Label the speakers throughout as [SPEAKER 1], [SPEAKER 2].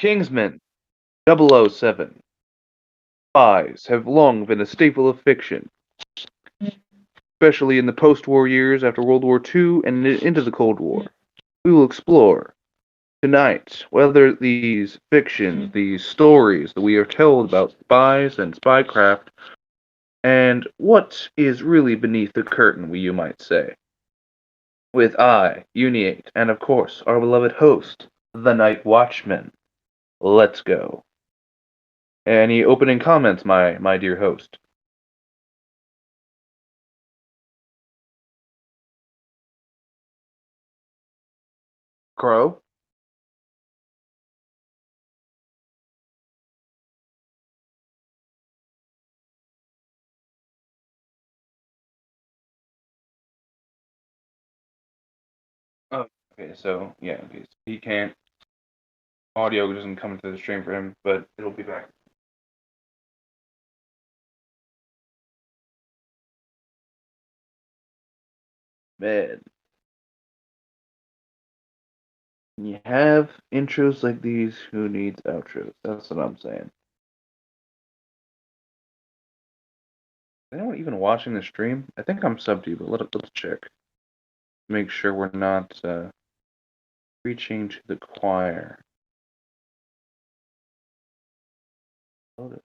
[SPEAKER 1] Kingsman 007. Spies have long been a staple of fiction, especially in the post-war years after World War II and into the Cold War. We will explore tonight whether these fictions, these stories that we are told about spies and spycraft, and what is really beneath the curtain, you might say. With I, Uniate, and of course our beloved host, the Night Watchman. Let's go. Any opening comments, my dear host? Crow? Oh, okay, so yeah, okay, so he can't. Audio doesn't come into the stream for him, but it'll be back. Man, you have intros like these, who needs outros? That's what I'm saying. Is anyone even watching the stream? I think I'm subbed to you, but let's check. Make sure we're not preaching to the choir. Lotus.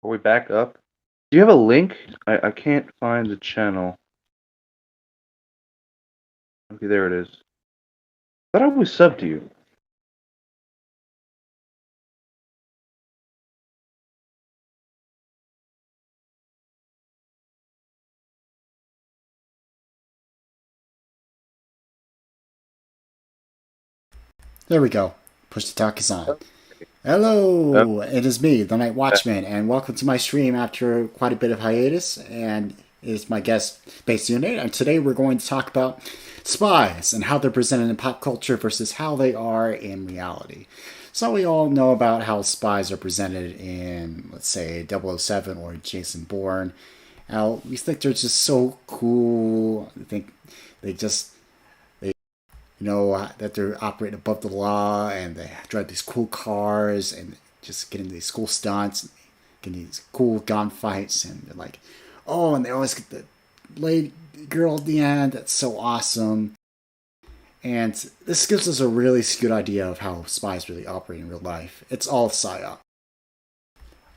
[SPEAKER 1] Are we back up? Do you have a link? I can't find the channel. Okay, there it is. I thought I was subbed to you.
[SPEAKER 2] There we go. Push to talk is on. Hello, it is me, the Night Watchman, and welcome to my stream after quite a bit of hiatus. And it is my guest, Space Unit, and today we're going to talk about spies and how they're presented in pop culture versus how they are in reality. So we all know about how spies are presented in, let's say, 007 or Jason Bourne. Now, we think they're just so cool. I think they just that they're operating above the law and they drive these cool cars and just getting these cool stunts, getting these cool gunfights, and they're like, oh, and they always get the lady girl at the end. That's so awesome. And this gives us a really good idea of how spies really operate in real life. It's all psyop.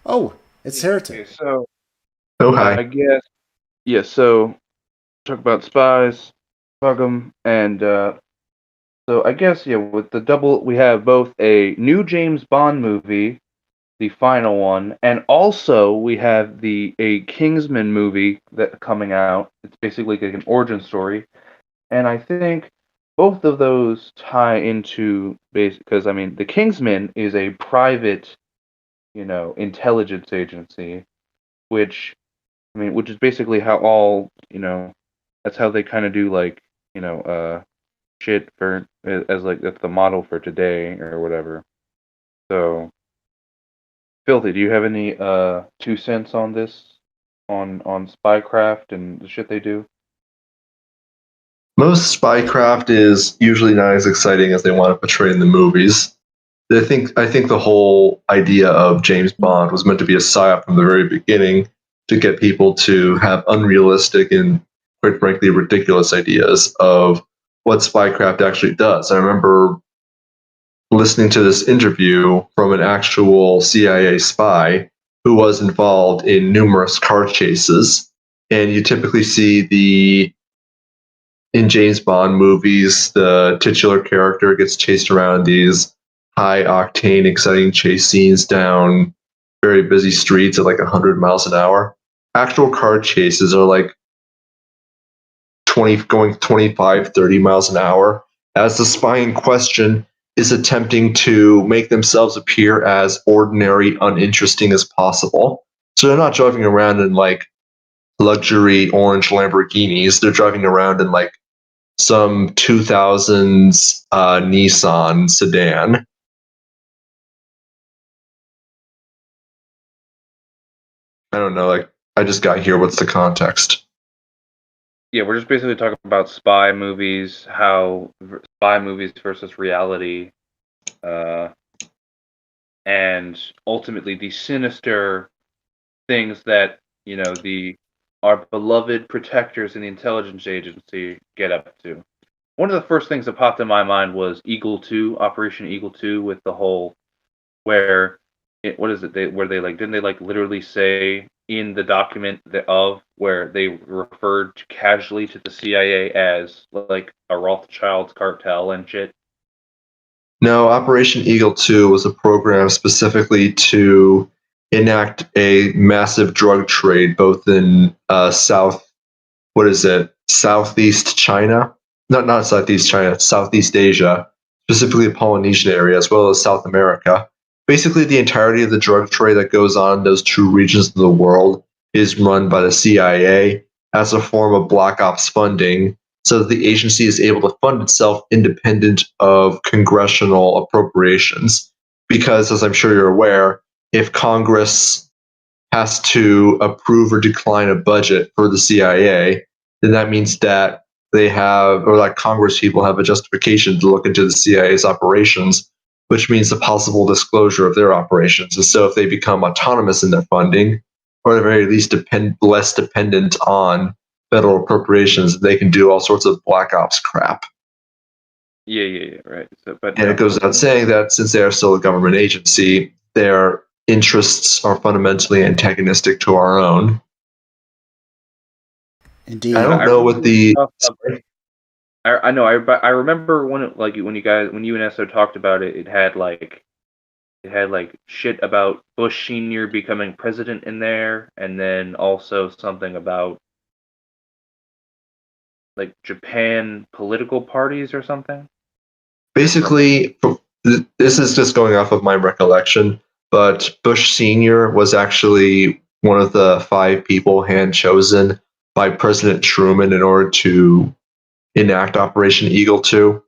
[SPEAKER 2] Oh, it's Heretic.
[SPEAKER 1] Okay, so
[SPEAKER 3] Oh, hi.
[SPEAKER 1] I guess yeah. So talk about spies, bug them, and so I guess yeah. With the double, we have both a new James Bond movie, the final one, and also we have a Kingsman movie that coming out. It's basically like an origin story, and I think both of those tie into basic because I mean the Kingsman is a private, intelligence agency, which which is basically how all that's how they kind of do like shit for as like that's the model for today or whatever. So, Filthy, do you have any 2 cents on this, on spycraft and the shit they do?
[SPEAKER 3] Most spycraft is usually not as exciting as they want to portray in the movies. I think the whole idea of James Bond was meant to be a psyop from the very beginning to get people to have unrealistic and quite frankly ridiculous ideas of what spycraft actually does. I remember listening to this interview from an actual CIA spy who was involved in numerous car chases, and you typically see in James Bond movies, the titular character gets chased around these high octane, exciting chase scenes down very busy streets at like 100 miles an hour. Actual car chases are like 20, going 25, 30 miles an hour. as the spy in question is attempting to make themselves appear as ordinary, uninteresting as possible. So they're not driving around in like luxury orange Lamborghinis. They're driving around in like some 2000s Nissan sedan. I don't know. Like, I just got here. What's the context?
[SPEAKER 1] Yeah, we're just basically talking about spy movies, how spy movies versus reality, uh, and ultimately the sinister things that the our beloved protectors in the intelligence agency get up to. One of the first things that popped in my mind was Eagle 2, Operation Eagle 2, with the whole where what is it? Where they like didn't they like literally say in the document where they referred casually to the CIA as like a Rothschild cartel and shit.
[SPEAKER 3] No, Operation Eagle 2 was a program specifically to enact a massive drug trade both in what is it, Southeast China? Not Southeast China, Southeast Asia, specifically the Polynesian area, as well as South America. Basically, the entirety of the drug trade that goes on in those two regions of the world is run by the CIA as a form of black ops funding so that the agency is able to fund itself independent of congressional appropriations. Because, as I'm sure you're aware, if Congress has to approve or decline a budget for the CIA, then that means that they have, or like Congress people have a justification to look into the CIA's operations, which means the possible disclosure of their operations. And so if they become autonomous in their funding, or at the very least less dependent on federal appropriations, they can do all sorts of black ops crap.
[SPEAKER 1] Yeah, right. So, but
[SPEAKER 3] And it
[SPEAKER 1] no,
[SPEAKER 3] goes without saying that since they are still a government agency, their interests are fundamentally antagonistic to our own. I
[SPEAKER 2] Indeed.
[SPEAKER 3] don't
[SPEAKER 1] I
[SPEAKER 3] know what
[SPEAKER 1] remember
[SPEAKER 3] the.
[SPEAKER 1] stuff I know I remember when you and Esso talked about it, it had like shit about Bush Senior becoming president in there, and then also something about like Japan political parties or something.
[SPEAKER 3] Basically, this is just going off of my recollection, but Bush Sr. was actually one of the 5 people hand chosen by President Truman in order to enact Operation Eagle 2.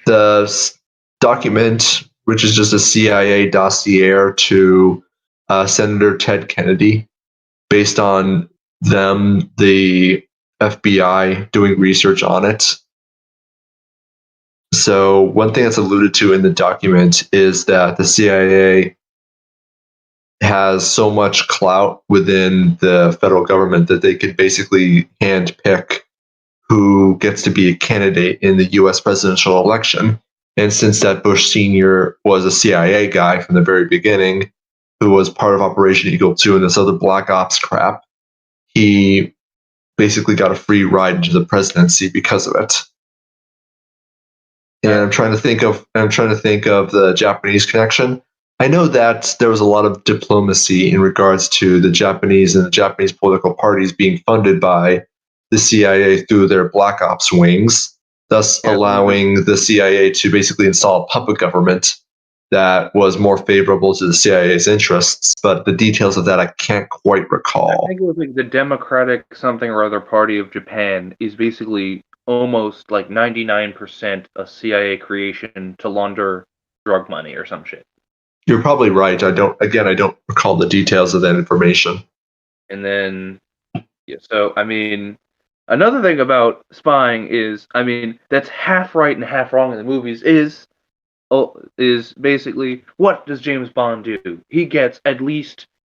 [SPEAKER 3] The document, which is just a CIA dossier to Senator Ted Kennedy, based on the FBI doing research on it. So, one thing that's alluded to in the document is that the CIA has so much clout within the federal government that they could basically handpick who gets to be a candidate in the US presidential election. And since that Bush Sr. was a CIA guy from the very beginning, who was part of Operation Eagle 2 and this other black ops crap, he basically got a free ride into the presidency because of it. And I'm trying to think of the Japanese connection. I know that there was a lot of diplomacy in regards to the Japanese and the Japanese political parties being funded by the CIA through their black ops wings, thus
[SPEAKER 1] Yeah,
[SPEAKER 3] allowing the CIA to basically install a puppet government that was more favorable to the CIA's interests. But the details of that I can't quite
[SPEAKER 1] I
[SPEAKER 3] recall.
[SPEAKER 1] think it was like the Democratic something or other Party of Japan is basically almost like 99% a CIA creation to launder drug money or some shit.
[SPEAKER 3] You're probably right. I don't recall the details of that information.
[SPEAKER 1] And then, yeah, so I mean, another thing about spying is, I mean, that's half right and half wrong in the movies is basically what does James Bond do? He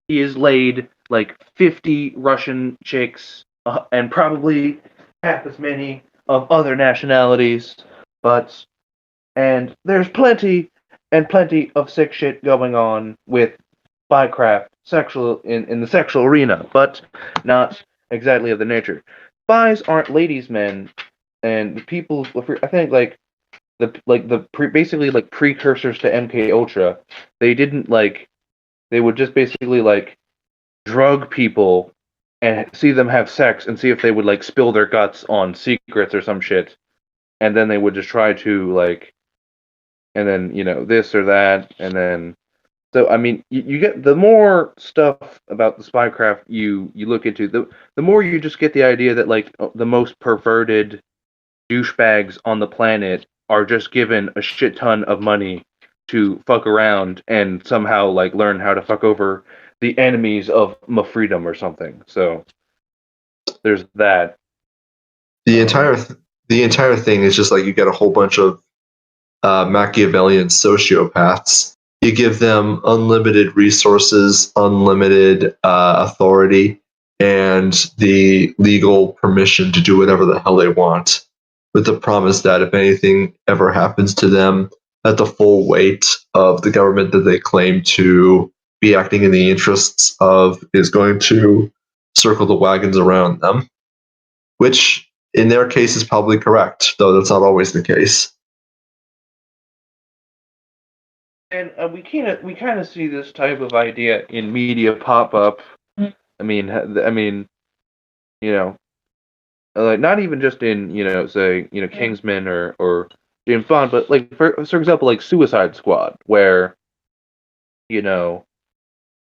[SPEAKER 1] is laid like 50 Russian chicks and probably half as many of other nationalities, but and there's plenty of sick shit going on with spycraft sexual in the sexual arena, but not exactly of the nature. Spies aren't ladies' men, and the people. I think basically like precursors to MK Ultra. They didn't like they would just basically like drug people and see them have sex and see if they would like spill their guts on secrets or some shit. and then they would just try to like, and then this or that, and then so I mean you get the more stuff about the spycraft you look into, the more you just get the idea that like the most perverted douchebags on the planet are just given a shit ton of money to fuck around and somehow like learn how to fuck over the enemies of my freedom or something. So there's that.
[SPEAKER 3] The entire thing is just like you get a whole bunch of Machiavellian sociopaths. You give them unlimited resources, unlimited authority, and the legal permission to do whatever the hell they want, with the promise that if anything ever happens to them, that the full weight of the government that they claim to be acting in the interests of is going to circle the wagons around them, which in their case is probably correct, though that's not always the case.
[SPEAKER 1] And we kind of see this type of idea in media pop up. I mean, you know, like not even just in say Kingsman or James Bond, but like for example like Suicide Squad, where you know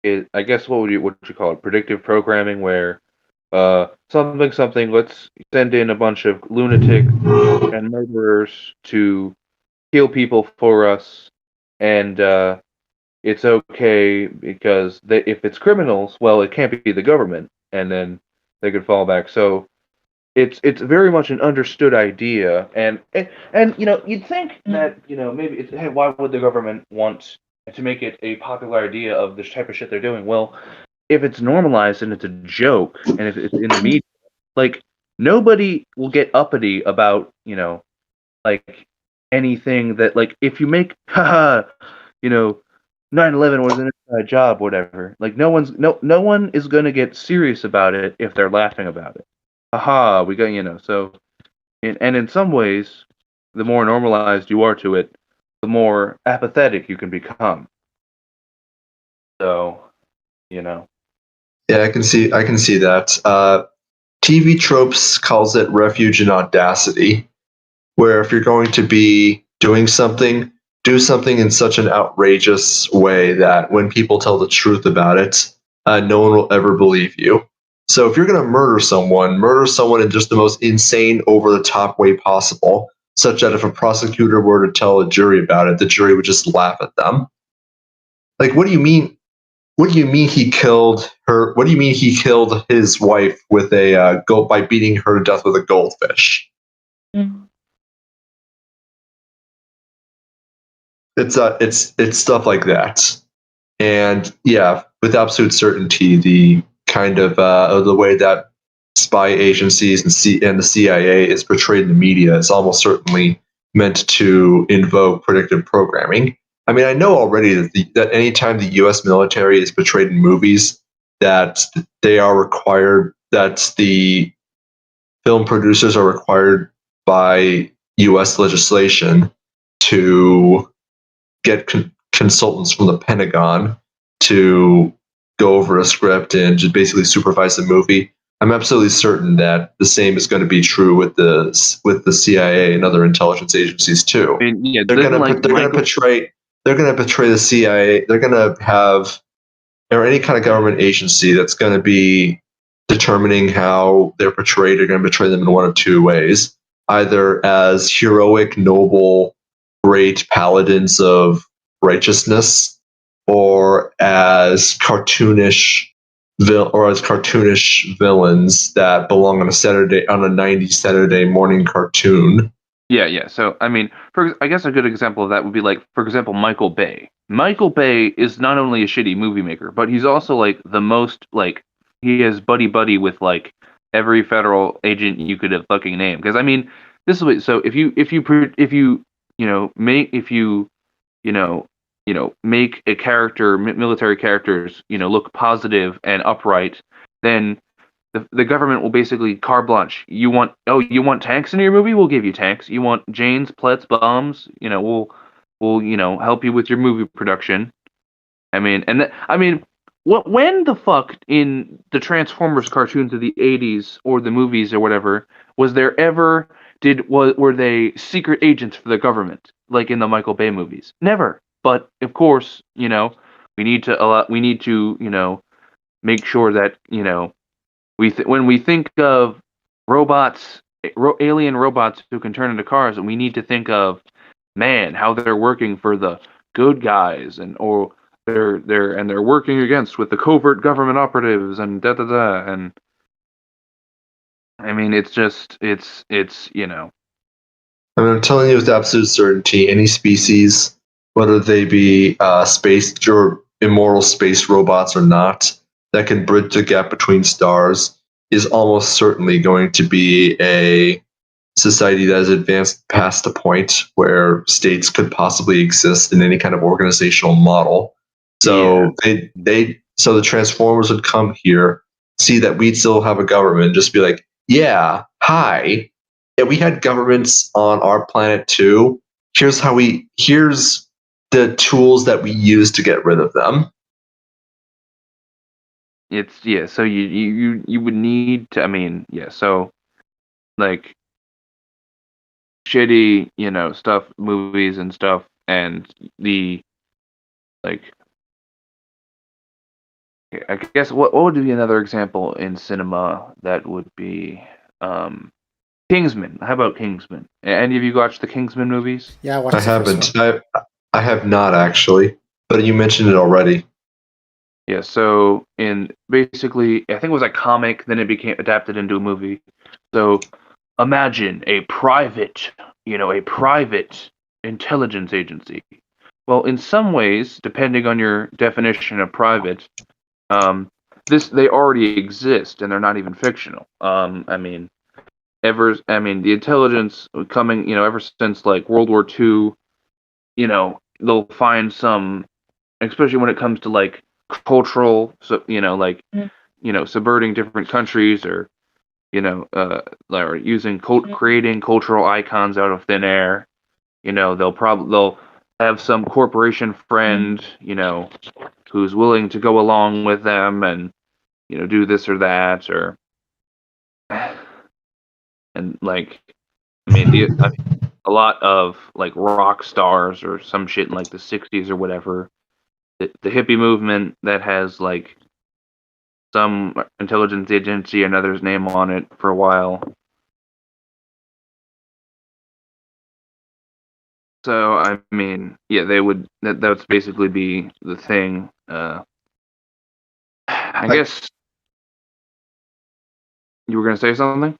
[SPEAKER 1] I guess what would you call it, predictive programming, where something, let's send in a bunch of lunatics and murderers to kill people for us, and it's okay because if it's criminals, well, it can't be the government, and then they could fall back. So it's very much an understood idea, and you'd think that maybe it's, hey, why would the government want to make it a popular idea of this type of shit they're doing? Well, if it's normalized and it's a joke, and if it's in the media, like nobody will get uppity about like anything that, like, if you make haha you know 9/11 was an inside job, whatever. Like no one is gonna get serious about it if they're laughing about it. Aha, we got so and in some ways, the more normalized you are to it, the more apathetic you can become. So, you know.
[SPEAKER 3] Yeah, I can see that. TV tropes calls it refuge and audacity, where if you're going to be doing something, do something in such an outrageous way that when people tell the truth about it, no one will ever believe you. So if you're going to murder someone in just the most insane, over the top way possible, such that if a prosecutor were to tell a jury about it, the jury would just laugh at them. Like, what do you mean? What do you mean he killed her? What do you mean he killed his wife with a goat by beating her to death with a goldfish? It's stuff like that, and yeah, with absolute certainty, the kind of the way that spy agencies and the CIA is portrayed in the media is almost certainly meant to invoke predictive programming. I mean, I know already that anytime the U.S. military is portrayed in movies, that they are required, that the film producers are required by U.S. legislation to get consultants from the Pentagon to go over a script and just basically supervise the movie. I'm absolutely certain that the same is going to be true with the CIA and other intelligence agencies too.
[SPEAKER 1] I mean, yeah,
[SPEAKER 3] They're
[SPEAKER 1] then
[SPEAKER 3] gonna
[SPEAKER 1] like
[SPEAKER 3] they're gonna
[SPEAKER 1] Michael.
[SPEAKER 3] portray the CIA. They're gonna have, or any kind of government agency that's going to be determining how they're portrayed, are going to portray them in one of two ways: either as heroic, noble, great paladins of righteousness, or as cartoonish villains that belong on a 90s Saturday morning cartoon.
[SPEAKER 1] Yeah. So, I mean, I guess a good example of that would be like, for example, Michael Bay. Michael Bay is not only a shitty movie maker, but he's also like the most like he is buddy with like every federal agent you could have fucking named. Because I mean, this is what. So if you make if you know make a character, military characters look positive and upright, then the government will basically carte blanche. You want tanks in your movie? We'll give you tanks. You want Janes, Plets, bombs? We'll help you with your movie production. I mean, when the fuck in the Transformers cartoons of the '80s or the movies or whatever was there ever were they secret agents for the government, like in the Michael Bay movies? Never. But of course, we need to make sure that when we think of robots, alien robots who can turn into cars, we need to think of, man, how they're working for the good guys, or they're working against with the covert government operatives, and da da da. And I mean, it's just it's
[SPEAKER 3] I mean, I'm telling you with absolute certainty, any species, whether they be space or immortal space robots or not, that can bridge the gap between stars, is almost certainly going to be a society that has advanced past the point where states could possibly exist in any kind of organizational model.
[SPEAKER 1] yeah.
[SPEAKER 3] So so the Transformers would come here, see that we'd still have a government, just be like, yeah, hi. Yeah, we had governments on our planet too. Here's the tools that we use to get rid of them.
[SPEAKER 1] It's yeah. So you would need to. I mean, yeah. So like shitty, stuff, movies and stuff, and the like. I guess what would be another example in cinema that would be Kingsman. How about Kingsman? Any of you watched the Kingsman movies?
[SPEAKER 2] Yeah, I
[SPEAKER 3] I
[SPEAKER 2] watched the first one.
[SPEAKER 3] haven't. I have not actually, but you mentioned it already.
[SPEAKER 1] Yeah. So in basically, I think it was a comic, then it became adapted into a movie. So imagine a private intelligence agency. Well, in some ways, depending on your definition of private, they already exist and they're not even fictional. The intelligence coming, ever since like World War II, they'll find some, especially when it comes to like cultural, so subverting different countries, or or using creating cultural icons out of thin air. They'll have some corporation friend, who's willing to go along with them and do this or that, or and like a lot of like rock stars or some shit in like the '60s or whatever. The hippie movement that has like some intelligence agency, another's name on it for a while. So I mean, yeah, they would. That's basically be the thing. I
[SPEAKER 3] I,
[SPEAKER 1] guess you were gonna say something.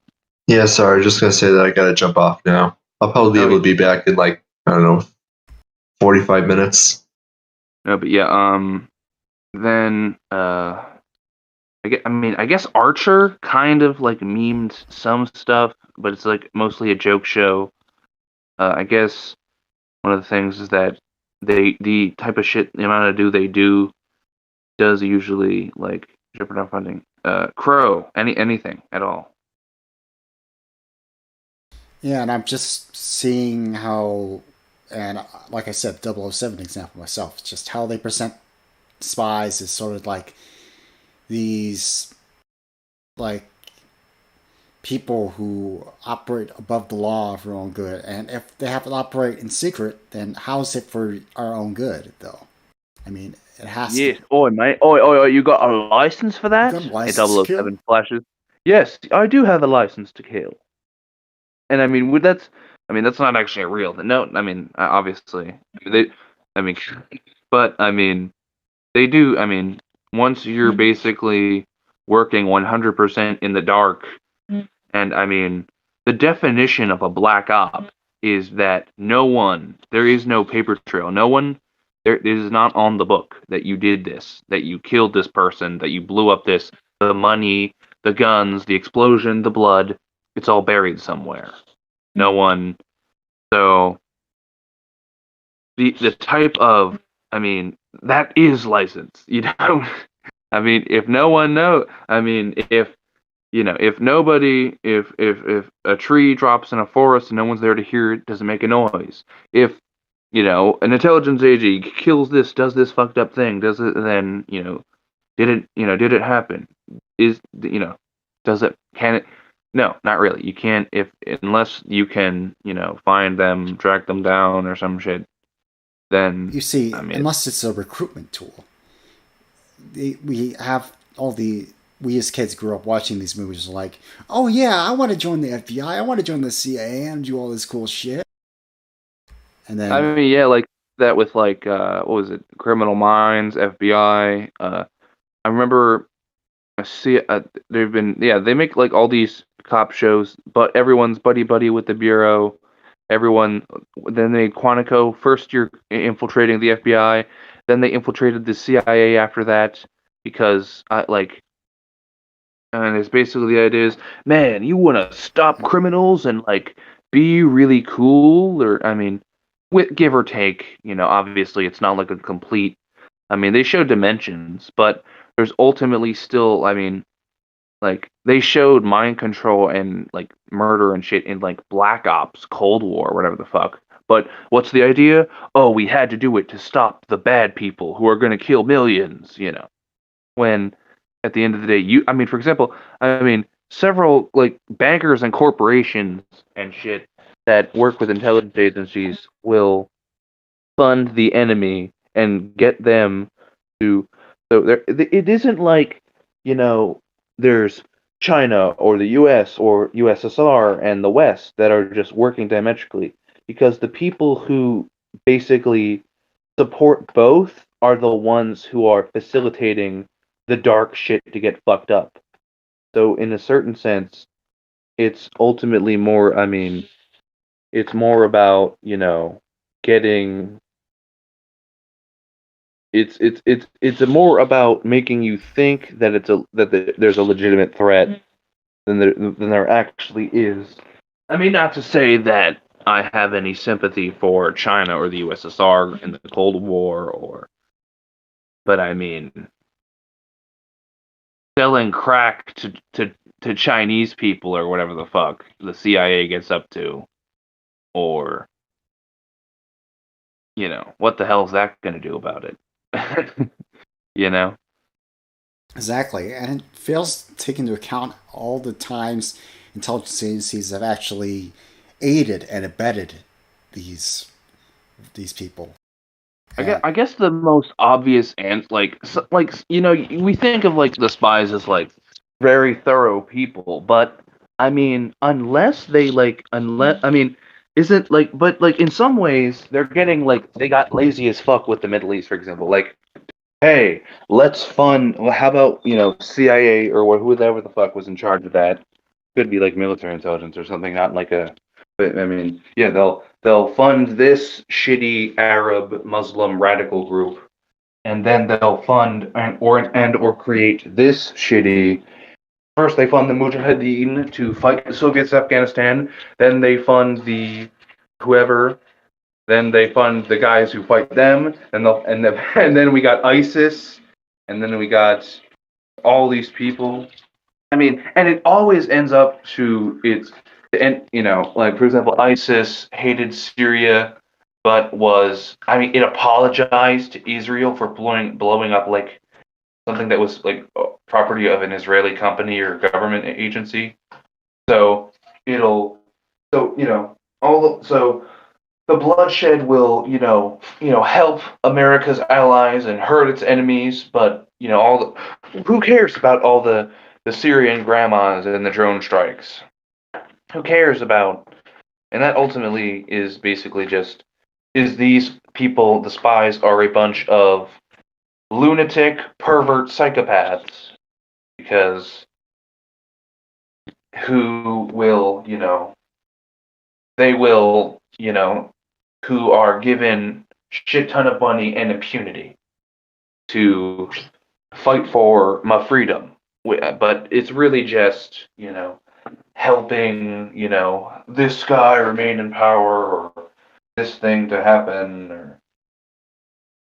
[SPEAKER 3] yeah, sorry, just gonna say that I gotta jump off now. I'll probably be
[SPEAKER 1] Oh
[SPEAKER 3] able
[SPEAKER 1] yeah.
[SPEAKER 3] to be back in like, I don't know, 45 minutes.
[SPEAKER 1] No, but yeah. Then I guess Archer kind of like memed some stuff, but it's like mostly a joke show. I guess one of the things is that the type of shit, the amount of they do does usually like jeopardize funding. Crow, anything at all.
[SPEAKER 2] Yeah, and I'm just seeing how, and like I said, 007 example myself, just how they present spies is sort of like these, like, people who operate above the law for our own good. And if they have to operate in secret, then how's it for our own good, though? I mean, it has to.
[SPEAKER 1] Yes. Oi, mate. Oi, you got a license for
[SPEAKER 2] You
[SPEAKER 1] that?
[SPEAKER 2] got a
[SPEAKER 1] A
[SPEAKER 2] license to kill?
[SPEAKER 1] 007 flashes. Yes, I do have a license to kill. And I mean, that's not actually a real. No, I mean, obviously they, I mean, but I mean, they do. I mean, once you're basically working 100% in the dark, and I mean, the definition of a black op is that there is no paper trail. No one, there it is not on the book that you did this, that you killed this person, that you blew up the money, the guns, the explosion, the blood. It's all buried somewhere. No one. So the type of, I mean, that is license. I mean, if no one know, I mean, if nobody, if a tree drops in a forest and no one's there to hear it, doesn't make a noise. If an intelligence agent kills this, does this fucked up thing, does it? Then did it happen? Is does it? Can it? No, not really. You can't if unless you can, find them, track them down or some shit. Then
[SPEAKER 2] You see,
[SPEAKER 1] I mean,
[SPEAKER 2] unless it's a recruitment tool, we have all the we as kids grew up watching these movies like, oh yeah, I want to join the FBI, I want to join the CIA and do all this cool shit. And
[SPEAKER 1] I
[SPEAKER 2] then
[SPEAKER 1] mean, yeah, like that with like what was it, Criminal Minds, FBI. I remember I see they've been they make like all these cop shows, but everyone's buddy with the bureau. Everyone then they Quantico first year infiltrating the FBI, then they infiltrated the CIA after that because and it's basically the idea is, man, you want to stop criminals and like be really cool, or I mean, with give or take, obviously it's not like a complete. I mean, they show dimensions, but there's ultimately still, I mean, like they showed mind control and like murder and shit in like Black Ops, Cold War, whatever the fuck. But what's the idea? Oh, we had to do it to stop the bad people who are going to kill millions. When at the end of the day, I mean, for example, I mean, several like bankers and corporations and shit that work with intelligence agencies will fund the enemy and get them to. So it isn't like there's China or the U.S. or USSR and the West that are just working diametrically, because the people who basically support both are the ones who are facilitating the dark shit to get fucked up. So in a certain sense, it's ultimately more, I mean, it's more about, getting it's more about making you think that there's a legitimate threat than there actually is. I mean, not to say that I have any sympathy for China or the USSR in the Cold War, but I mean, selling crack to Chinese people or whatever the fuck the CIA gets up to, or what the hell is that going to do about it? you know?
[SPEAKER 2] exactly, and it fails to take into account all the times intelligence agencies have actually aided and abetted these these people. And
[SPEAKER 1] I guess the most obvious and we think of like the spies as like very thorough people, but I mean unless I mean isn't like but like in some ways they're getting like they got lazy as fuck with the Middle East, for example. Like, hey, let's fund. Well, how about CIA or whoever the fuck was in charge of that? Could be like military intelligence or something, not like a. But I mean, yeah, they'll fund this shitty Arab Muslim radical group, and then they'll fund or create this shitty. First, they fund the Mujahideen to fight the Soviets in Afghanistan. Then they fund the whoever. Then they fund the guys who fight them, and then we got ISIS, and then we got all these people. I mean, and it always ends up to it's and like for example, ISIS hated Syria, but I mean, it apologized to Israel for blowing up like something that was like property of an Israeli company or government agency. So it'll so all so the bloodshed will help America's allies and hurt its enemies, but who cares about all the Syrian grandmas and the drone strikes? Who cares about? And that ultimately is basically just is these people, the spies, are a bunch of lunatic pervert psychopaths because who will they will who are given shit ton of money and impunity to fight for my freedom. But it's really just, helping, this guy remain in power or this thing to happen or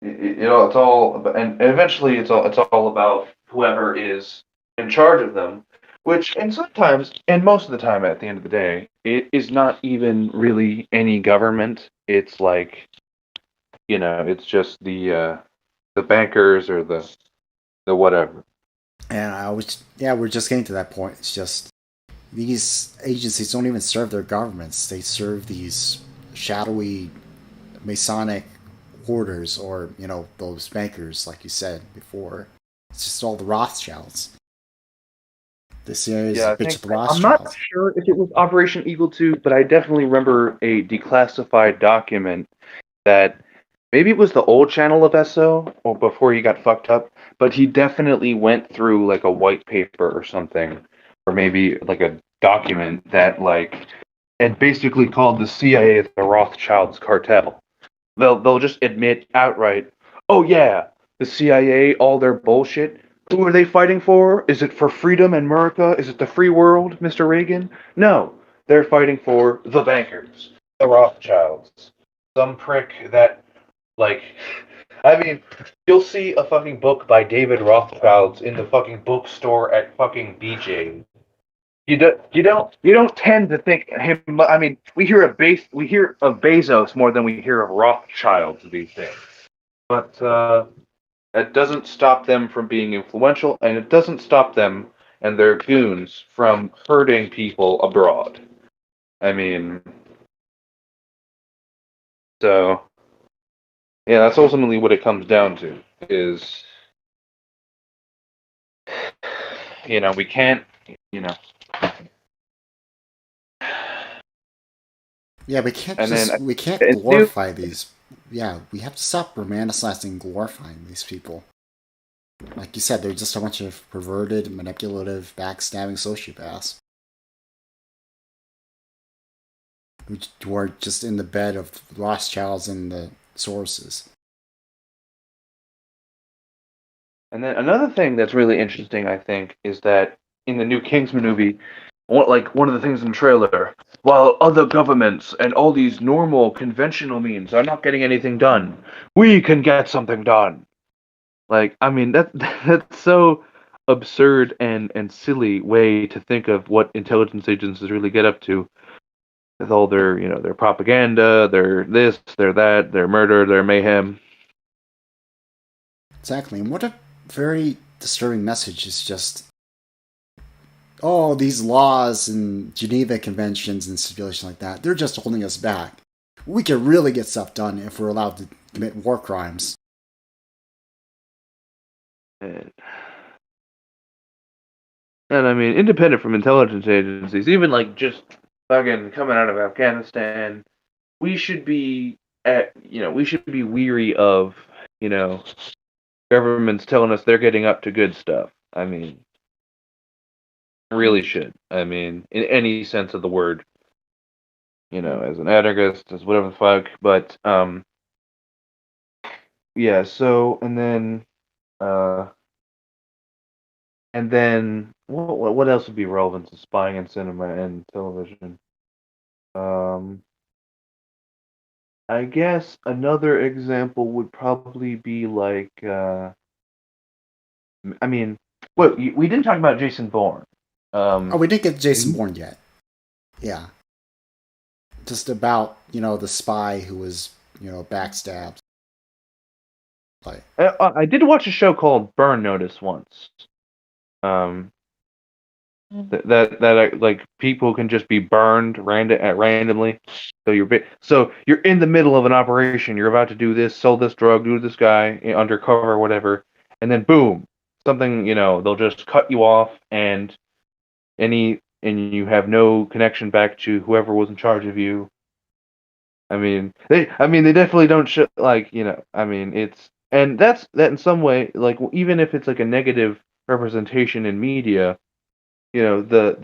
[SPEAKER 1] it's all and eventually it's all about whoever is in charge of them, which and sometimes and most of the time at the end of the day it is not even really any government. It's like it's just the bankers or the whatever.
[SPEAKER 2] I was, yeah, we're just getting to that point. It's just these agencies don't even serve their governments. They serve these shadowy Masonic orders, or those bankers, like you said before. It's just all the Rothschilds. The CIA is
[SPEAKER 1] Yeah,
[SPEAKER 2] a
[SPEAKER 1] I
[SPEAKER 2] bitch
[SPEAKER 1] think
[SPEAKER 2] of the
[SPEAKER 1] I'm not
[SPEAKER 2] Rothschilds.
[SPEAKER 1] sure if it was Operation Eagle 2, but I definitely remember a declassified document that maybe it was the old channel of SO or before he got fucked up, but he definitely went through like a white paper or something, or maybe like a document that like it basically called the CIA the Rothschilds cartel. They'll just admit outright, oh yeah, the CIA, all their bullshit. Who are they fighting for? Is it for freedom and America? Is it the free world, Mr. Reagan? No, they're fighting for the bankers, the Rothschilds, some prick that like. I mean, you'll see a fucking book by David Rothschilds in the fucking bookstore at fucking BJ. You don't tend to think him. I mean, we hear of Bezos more than we hear of Rothschilds these days. But that doesn't stop them from being influential, and it doesn't stop them and their goons from hurting people abroad. I mean, so yeah, that's ultimately what it comes down to. Is we can't, you know,
[SPEAKER 2] Yeah,
[SPEAKER 1] and then
[SPEAKER 2] we can't
[SPEAKER 1] and new.
[SPEAKER 2] glorify these. Yeah, we have to stop romanticizing and glorifying these people. Like you said, they're just a bunch of perverted, manipulative, backstabbing sociopaths who are just in the bed of Rothschilds and the sources.
[SPEAKER 1] And then another thing that's really interesting, I think, is that in the new Kingsman movie, one of the things in the trailer, while other governments and all these normal, conventional means are not getting anything done, we can get something done. Like, I mean, that's so absurd and silly way to think of what intelligence agencies really get up to with all their, their propaganda, their this, their that, their murder, their mayhem.
[SPEAKER 2] Exactly, and what a very disturbing message is just, oh, these laws and Geneva Conventions and stipulations like that, they're just holding us back. We can really get stuff done if we're allowed to commit war crimes.
[SPEAKER 1] And And I mean, independent from intelligence agencies, even like just fucking coming out of Afghanistan, we should be we should be weary of, you know, governments telling us they're getting up to good stuff. I mean, really should. I mean, in any sense of the word, as an anarchist, as whatever the fuck. But yeah. So uh, and then what else would be relevant to spying in cinema and television? Um. I guess another example would probably be like, I mean, we didn't talk about Jason Bourne.
[SPEAKER 2] Oh,
[SPEAKER 1] Um,
[SPEAKER 2] we didn't get Jason Bourne yet. Yeah. Just about, the spy who was, backstabbed. Like,
[SPEAKER 1] I did watch a show called Burn Notice once. Um, that like people can just be burned randomly. So you're in the middle of an operation. You're about to do this, sell this drug, do this guy undercover or whatever, and then boom, something they'll just cut you off and you have no connection back to whoever was in charge of you. I mean they definitely don't show like I mean it's and that's that in some way like even if it's like a negative representation in media, the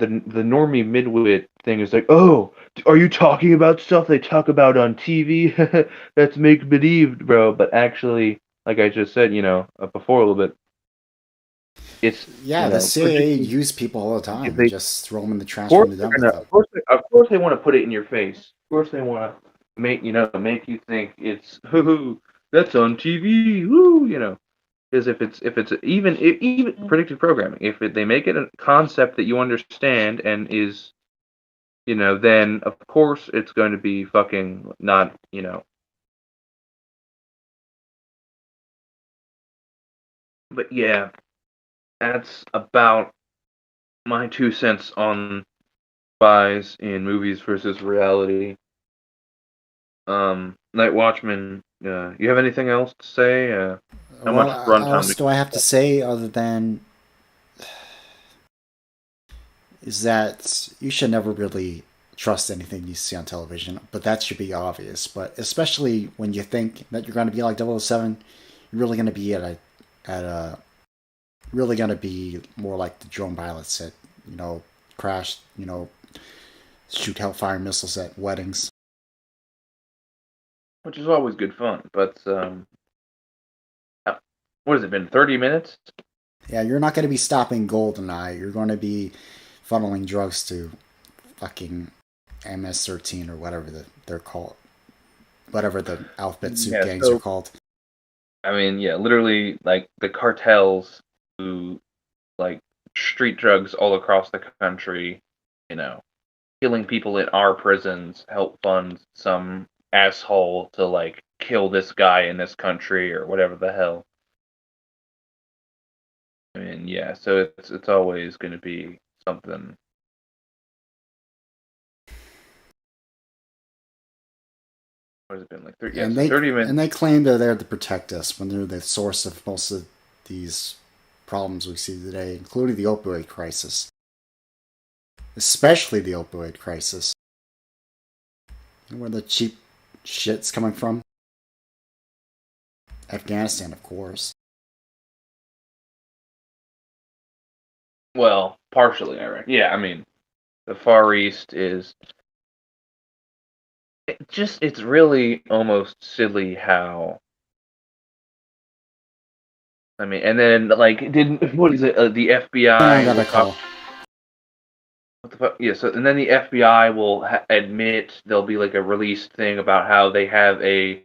[SPEAKER 1] normie midwit thing is like, oh, are you talking about stuff they talk about on TV? That's make believe, bro. But actually, like I just said, before a little bit, it's
[SPEAKER 2] yeah, the CIA
[SPEAKER 1] particularly
[SPEAKER 2] use people all the
[SPEAKER 1] if
[SPEAKER 2] time and
[SPEAKER 1] they
[SPEAKER 2] just throw them in the
[SPEAKER 1] Of
[SPEAKER 2] trash when
[SPEAKER 1] course
[SPEAKER 2] they're
[SPEAKER 1] they're
[SPEAKER 2] done with
[SPEAKER 1] gonna.
[SPEAKER 2] them.
[SPEAKER 1] Of course they want to put it in your face. Of course they want to make you think it's hoo that's on TV. Woo, because if it's even predictive programming, if they make it a concept that you understand and is then of course it's going to be fucking not But yeah, that's about my 2 cents on Spies in movies versus reality. Night Watchman. You have anything else to say? How
[SPEAKER 2] Well,
[SPEAKER 1] much
[SPEAKER 2] what
[SPEAKER 1] runtime?
[SPEAKER 2] else do I have to say other than is that you should never really trust anything you see on television, but that should be obvious. But especially when you think that you're going to be like 007, you're really going to be at a really going to be more like the drone pilots that crash, shoot hellfire missiles at weddings.
[SPEAKER 1] Which is always good fun. But what has it been? 30 minutes?
[SPEAKER 2] Yeah, you're not going to be stopping Goldeneye. You're going to be funneling drugs to fucking MS-13 or whatever they're called, whatever the alphabet soup
[SPEAKER 1] Yeah.
[SPEAKER 2] gangs are
[SPEAKER 1] So
[SPEAKER 2] called.
[SPEAKER 1] I mean, yeah, literally, like the cartels who like street drugs all across the country. You know, killing people in our prisons help fund some asshole to like kill this guy in this country or whatever the hell. I mean, yeah, so it's always going to be something. What has it been like? 30, yeah,
[SPEAKER 2] And
[SPEAKER 1] so
[SPEAKER 2] they
[SPEAKER 1] 30 minutes.
[SPEAKER 2] and they claim they're there to protect us when they're the source of most of these problems we see today, including the opioid crisis, especially the opioid crisis. Where the cheap shit's coming from? Afghanistan, of course.
[SPEAKER 1] Well, partially, I reckon. Yeah, I mean, the Far East is it's really almost silly how. I mean, and then like didn't what is it? The
[SPEAKER 2] And I
[SPEAKER 1] FBI
[SPEAKER 2] got
[SPEAKER 1] will
[SPEAKER 2] a
[SPEAKER 1] talk.
[SPEAKER 2] call.
[SPEAKER 1] What the fuck? Yeah. So and then the FBI will admit there'll be like a released thing about how they have a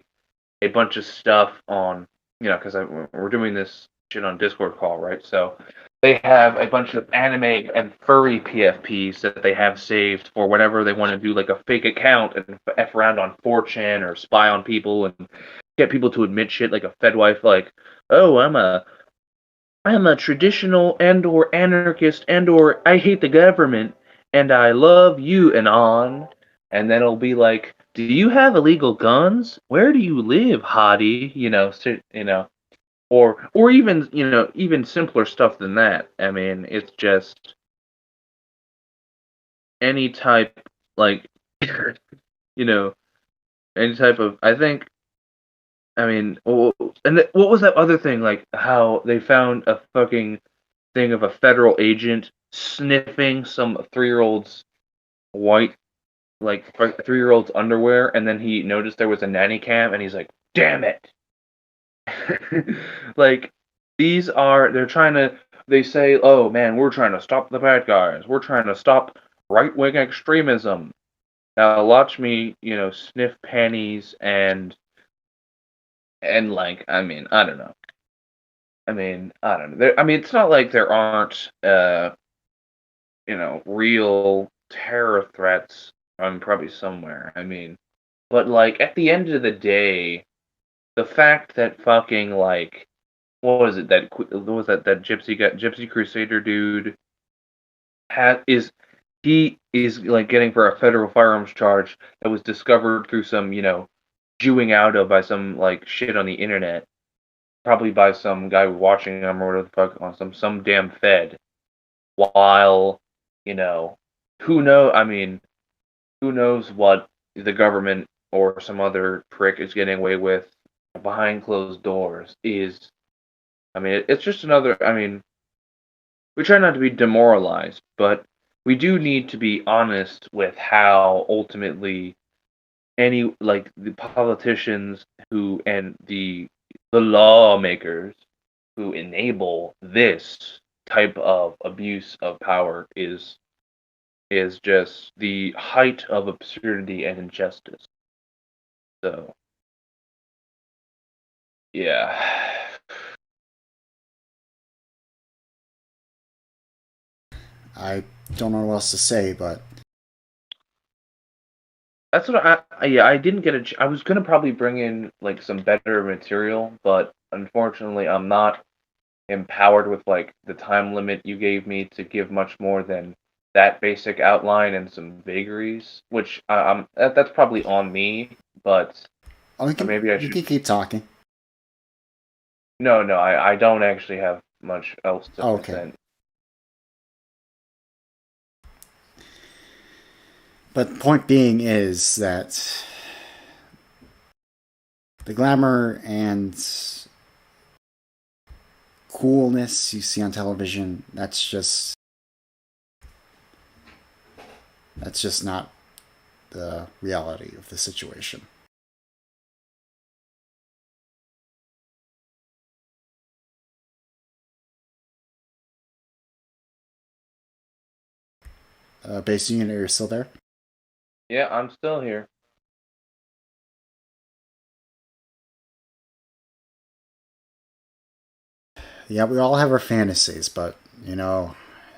[SPEAKER 1] bunch of stuff on because we're doing this shit on Discord call, right? So they have a bunch of anime and furry PFPs that they have saved for whenever they want to do like a fake account and f around on 4chan or spy on people and get people to admit shit like a Fedwife, like, oh, I'm a traditional and or anarchist and or I hate the government and I love you and on. And then it'll be like, do you have illegal guns? Where do you live, hottie? Or even even simpler stuff than that. I mean, it's just any type like you know any type of. I think. I mean, what was that other thing? Like how they found a fucking thing of a federal agent sniffing some 3-year-old's white, like 3-year-old's underwear, and then he noticed there was a nanny cam, and he's like, "Damn it!" Like they're trying to. They say, "Oh man, we're trying to stop the bad guys. We're trying to stop right-wing extremism." Now watch me, sniff panties and like, I mean, I don't know. I mean, I don't know. I mean, it's not like there aren't real terror threats. I'm probably somewhere. I mean, but like at the end of the day, the fact that fucking like what was it that what was that Gypsy Crusader dude is he is like getting for a federal firearms charge that was discovered through some Jewing out of by some like shit on the internet, probably by some guy watching him or whatever the fuck on some damn Fed while you know who know I mean who knows what the government or some other prick is getting away with behind closed doors is. I mean, it's just another. I mean, we try not to be demoralized, but we do need to be honest with how ultimately any like the politicians who and the lawmakers who enable this type of abuse of power is just the height of absurdity and injustice. So, yeah.
[SPEAKER 2] I don't know what else to say, but
[SPEAKER 1] That's what yeah, I didn't get I was gonna probably bring in like some better material, but unfortunately I'm not empowered with like the time limit you gave me to give much more than that basic outline and some vagaries, which that's probably on me, but
[SPEAKER 2] Oh,
[SPEAKER 1] or maybe I
[SPEAKER 2] you
[SPEAKER 1] should.
[SPEAKER 2] can keep talking.
[SPEAKER 1] No, no, I don't actually have much else to
[SPEAKER 2] Oh, okay.
[SPEAKER 1] present.
[SPEAKER 2] But the point being is that the glamour and coolness you see on television, that's just not the reality of the situation. Base unit, are you still there?
[SPEAKER 1] Yeah, I'm still here.
[SPEAKER 2] Yeah, we all have our fantasies, but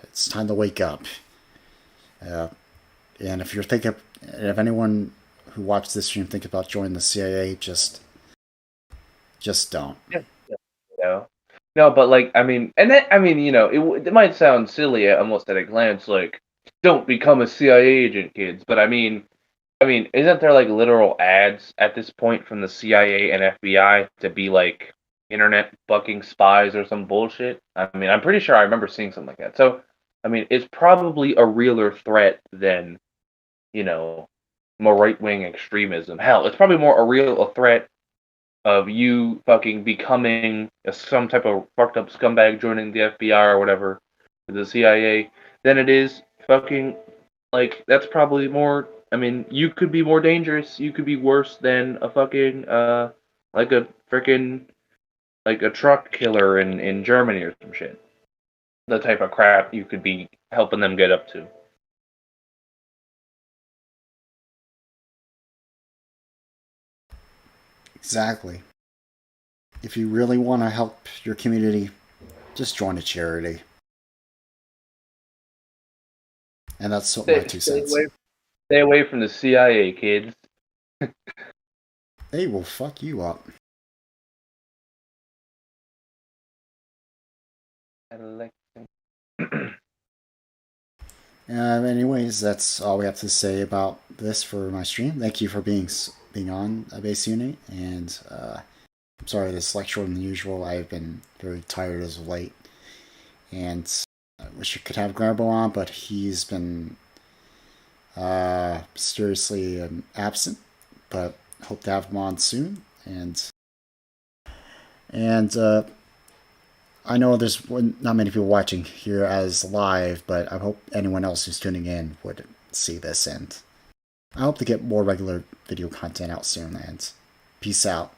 [SPEAKER 2] it's time to wake up. Uh, and if you're thinking, if anyone who watched this stream think about joining the CIA, just don't.
[SPEAKER 1] Yeah, yeah, you know. No, but like I mean, and that I mean, it might sound silly almost at a glance, like don't become a CIA agent, kids. But I mean, isn't there like literal ads at this point from the CIA and FBI to be like internet bucking spies or some bullshit? I mean, I'm pretty sure I remember seeing something like that. So, I mean, it's probably a realer threat than, you know, more right wing extremism. Hell, it's probably more a threat of you fucking becoming some type of fucked up scumbag joining the FBI or whatever, the CIA, than it is fucking like that's probably more. I mean, you could be more dangerous. You could be worse than a fucking like a freaking like a truck killer in Germany or some shit. The type of crap you could be helping them get up to.
[SPEAKER 2] Exactly. If you really want to help your community, just join a charity. And that's my
[SPEAKER 1] Stay,
[SPEAKER 2] two
[SPEAKER 1] stay
[SPEAKER 2] cents.
[SPEAKER 1] away, stay away from the CIA, kids.
[SPEAKER 2] They will fuck you up. Anyways, that's all we have to say about this for my stream. Thank you for being on a base unit, and I'm sorry this is like shorter than usual. I've been very tired as of late, and I wish I could have Garbo on, but he's been mysteriously absent. But hope to have him on soon, and I know there's not many people watching here as live, but I hope anyone else who's tuning in would see this, and I hope to get more regular video content out soon, and peace out.